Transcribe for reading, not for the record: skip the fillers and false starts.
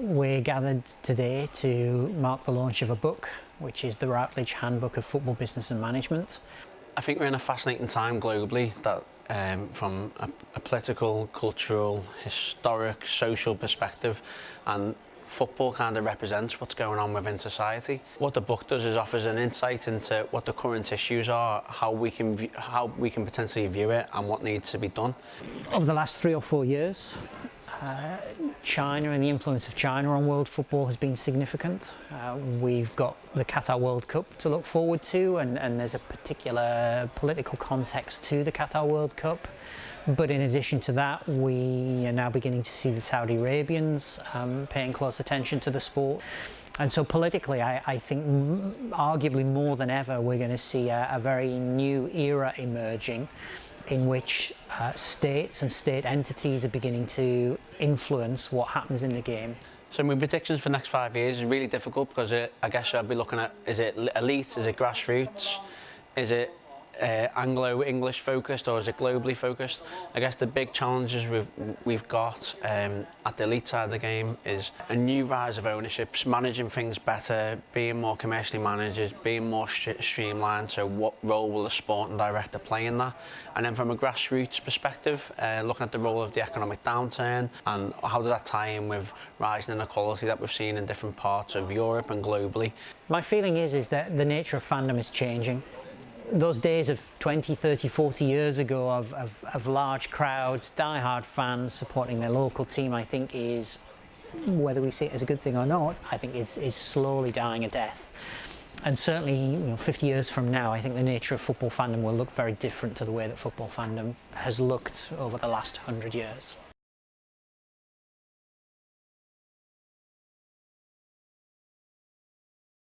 We're gathered today to mark the launch of a book, which is the Routledge Handbook of Football Business and Management. I think we're in a fascinating time globally that from a political, cultural, historic, social perspective, and football kind of represents what's going on within society. What the book does is offers an insight into what the current issues are, how we can potentially view it, and what needs to be done. Over the last 3 or 4 years, China and the influence of China on world football has been significant. We've got the Qatar World Cup to look forward to, and there's a particular political context to the Qatar World Cup. But in addition to that, we are now beginning to see the Saudi Arabians paying close attention to the sport. And so politically, I think arguably more than ever, we're going to see a very new era emerging in which states and state entities are beginning to influence what happens in the game. So my predictions for the next 5 years is really difficult because I guess I'll be looking at, is it elite, is it grassroots, is it Anglo-English focused, or is it globally focused? I guess the big challenges we've got at the elite side of the game is a new rise of ownerships, managing things better, being more commercially managed, being more streamlined. So what role will the sporting director play in that? And then from a grassroots perspective, looking at the role of the economic downturn and how does that tie in with rising inequality that we've seen in different parts of Europe and globally. My feeling is that the nature of fandom is changing. Those days of 20, 30, 40 years ago of large crowds, die-hard fans supporting their local team, I think is, whether we see it as a good thing or not, I think is slowly dying a death. And certainly, 50 years from now, I think the nature of football fandom will look very different to the way that football fandom has looked over the last 100 years.